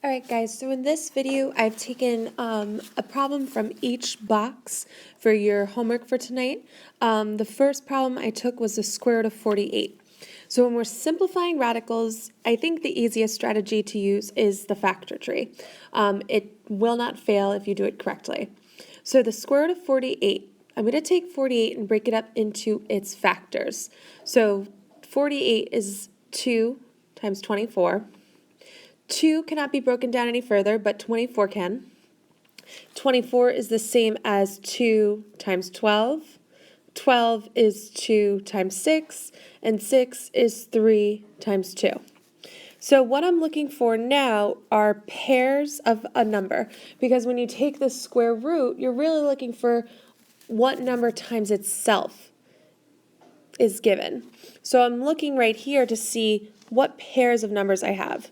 Alright guys, so in this video I've taken a problem from each box for your homework for tonight. The first problem I took was the square root of 48. So when we're simplifying radicals, I think the easiest strategy to use is the factor tree. It will not fail if you do it correctly. So the square root of 48, I'm going to take 48 and break it up into its factors. So 48 is 2 times 24. 2 cannot be broken down any further, but 24 can. 24 is the same as 2 times 12. 12 is 2 times 6, and 6 is 3 times 2. So what I'm looking for now are pairs of a number, because when you take the square root, you're really looking for what number times itself is given. So I'm looking right here to see what pairs of numbers I have.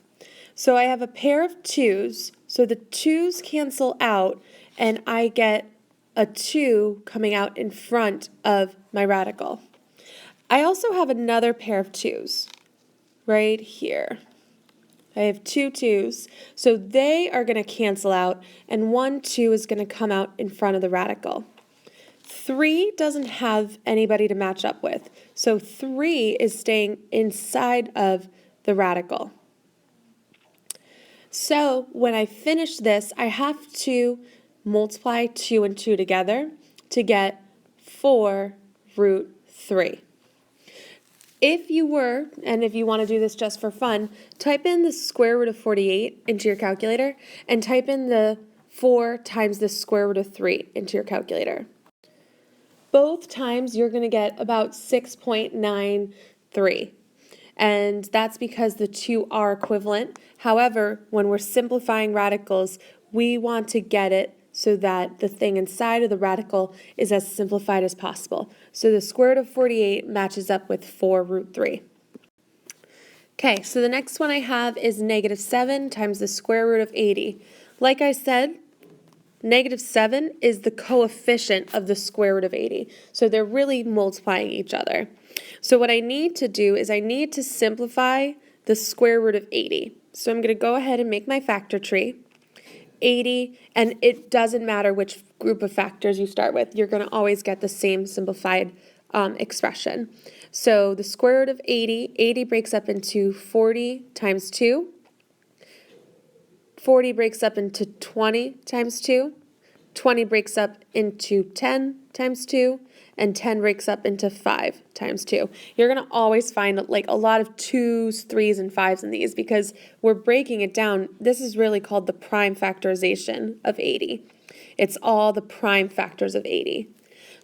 So I have a pair of 2's, so the 2's cancel out, and I get a 2 coming out in front of my radical. I also have another pair of 2's right here. I have two 2's, so they are going to cancel out, and 1 2 is going to come out in front of the radical. 3 doesn't have anybody to match up with, so 3 is staying inside of the radical. So when I finish this, I have to multiply 2 and 2 together to get 4 root 3. If you were, and if you want to do this just for fun, type in the square root of 48 into your calculator and type in the 4 times the square root of 3 into your calculator. Both times you're going to get about 6.93. And that's because the two are equivalent. However, when we're simplifying radicals, we want to get it so that the thing inside of the radical is as simplified as possible. So the square root of 48 matches up with 4 root 3. Okay, so the next one I have is negative 7 times the square root of 80. Like I said, negative 7 is the coefficient of the square root of 80. So they're really multiplying each other. So what I need to do is I need to simplify the square root of 80. So I'm going to go ahead and make my factor tree. 80, and it doesn't matter which group of factors you start with. You're going to always get the same simplified expression. So the square root of 80, 80 breaks up into 40 times 2. 40 breaks up into 20 times 2. 20 breaks up into 10 times 2, and 10 breaks up into 5 times 2. You're going to always find like a lot of 2's, 3's, and 5's in these because we're breaking it down. This is really called the prime factorization of 80. It's all the prime factors of 80.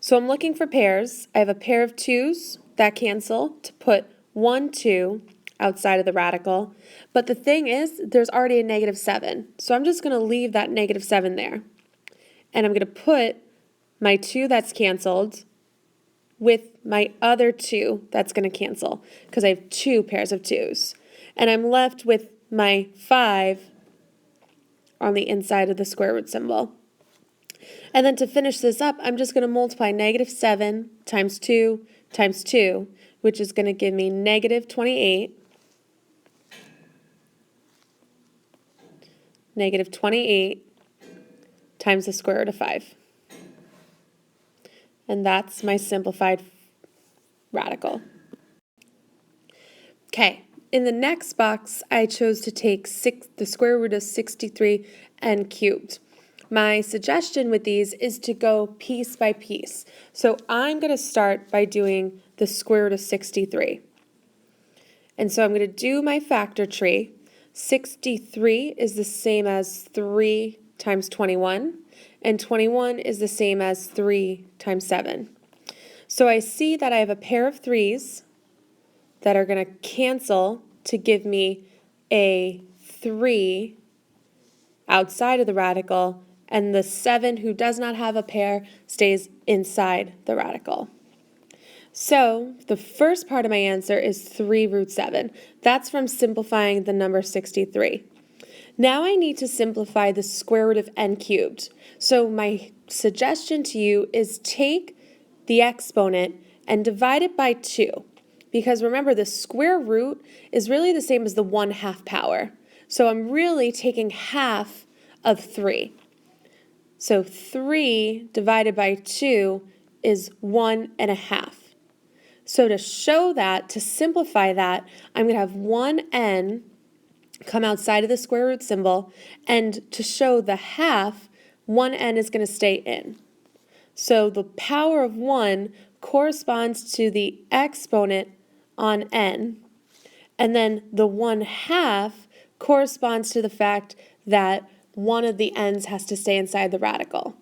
So I'm looking for pairs. I have a pair of 2's that cancel to put 1, 2 outside of the radical. But the thing is, there's already a negative 7. So I'm just going to leave that negative 7 there. And I'm going to put my 2 that's canceled with my other 2 that's going to cancel because I have 2 pairs of 2's. And I'm left with my 5 on the inside of the square root symbol. And then to finish this up, I'm just going to multiply negative 7 times 2 times 2, which is going to give me negative 28. Negative 28 times the square root of 5. And that's my simplified radical. Okay, in the next box, I chose to take the square root of 63 and cubed. My suggestion with these is to go piece by piece. So I'm going to start by doing the square root of 63. And so I'm going to do my factor tree. 63 is the same as 3 times 21, and 21 is the same as 3 times 7. So I see that I have a pair of 3's that are going to cancel to give me a 3 outside of the radical, and the 7 who does not have a pair stays inside the radical. So the first part of my answer is 3 root 7. That's from simplifying the number 63. Now I need to simplify the square root of n cubed. So my suggestion to you is take the exponent and divide it by 2. Because remember, the square root is really the same as the 1/2 power. So I'm really taking half of 3. So 3 divided by 2 is 1.5. So to show that, to simplify that, I'm going to have 1n come outside of the square root symbol, and to show the half, 1n is going to stay in. So the power of 1 corresponds to the exponent on n, and then the 1/2 corresponds to the fact that one of the n's has to stay inside the radical.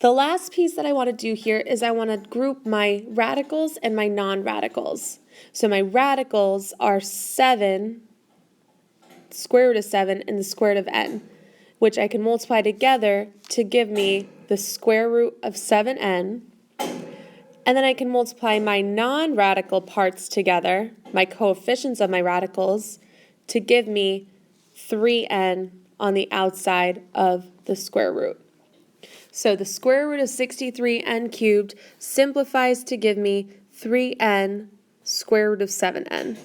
The last piece that I want to do here is I want to group my radicals and my non-radicals. So my radicals are 7, square root of 7, and the square root of n, which I can multiply together to give me the square root of 7n. And then I can multiply my non-radical parts together, my coefficients of my radicals, to give me 3n on the outside of the square root. So the square root of 63n cubed simplifies to give me 3n square root of 7n.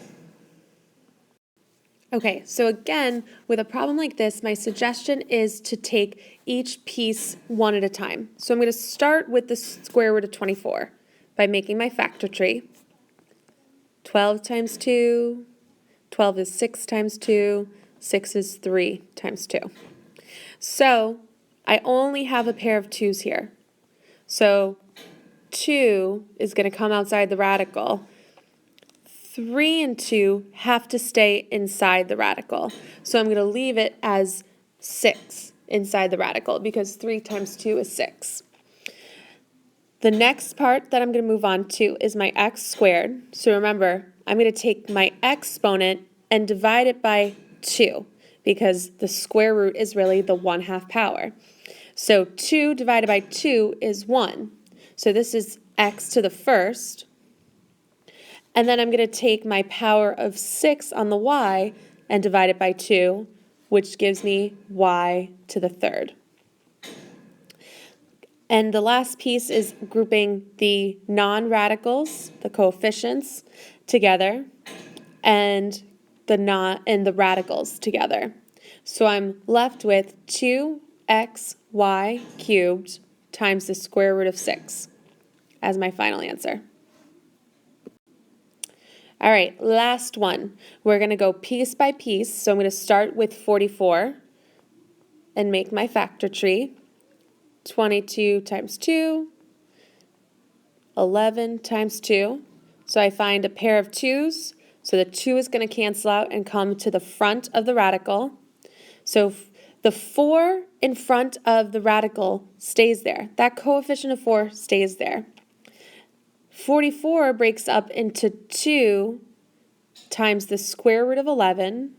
Okay, so again, with a problem like this, my suggestion is to take each piece one at a time. So I'm going to start with the square root of 24 by making my factor tree. 12 times 2, 12 is 6 times 2, 6 is 3 times 2. So I only have a pair of 2's here. So 2 is going to come outside the radical. 3 and 2 have to stay inside the radical. So I'm going to leave it as 6 inside the radical because 3 times 2 is 6. The next part that I'm going to move on to is my x squared. So remember, I'm going to take my exponent and divide it by 2 because the square root is really the 1/2 power. So 2 divided by 2 is 1. So this is x to the first. And then I'm going to take my power of 6 on the y and divide it by 2, which gives me y to the third. And the last piece is grouping the non-radicals, the coefficients, together, and the radicals together. So I'm left with 2xy cubed times the square root of 6 as my final answer. All right, last one. We're going to go piece by piece. So I'm going to start with 44 and make my factor tree. 22 times 2, 11 times 2. So I find a pair of 2's. So the 2 is going to cancel out and come to the front of the radical. So the 4 in front of the radical stays there. That coefficient of 4 stays there. 44 breaks up into 2 times the square root of 11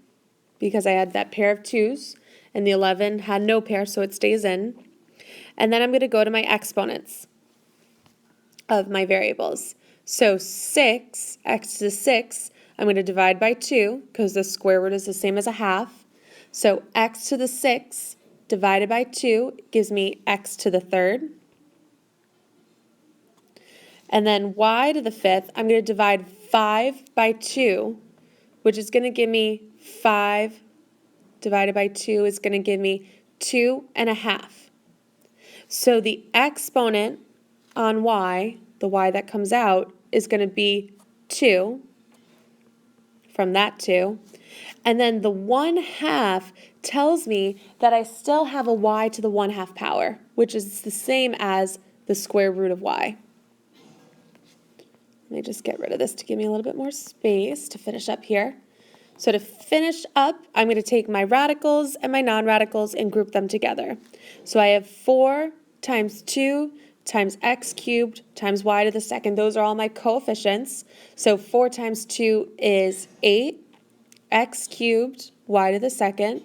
because I had that pair of 2's and the 11 had no pair, so it stays in. And then I'm going to go to my exponents of my variables. So 6, x to the 6, I'm going to divide by 2 because the square root is the same as a half. So x to the 6 divided by 2 gives me x to the third. And then y to the fifth, I'm going to divide 5 by 2, which is going to give me 5 divided by 2 is going to give me 2.5. So the exponent on y, the y that comes out, is going to be 2 from that 2. And then the 1/2 tells me that I still have a y to the 1/2 power, which is the same as the square root of y. Let me just get rid of this to give me a little bit more space to finish up here. So to finish up, I'm going to take my radicals and my non-radicals and group them together. So I have 4 times 2 times x cubed times y to the second. Those are all my coefficients. So 4 times 2 is 8, x cubed, y to the second.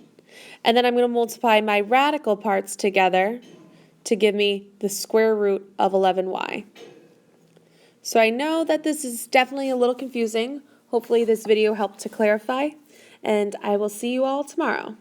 And then I'm going to multiply my radical parts together to give me the square root of 11y. So I know that this is definitely a little confusing. Hopefully this video helped to clarify, and I will see you all tomorrow.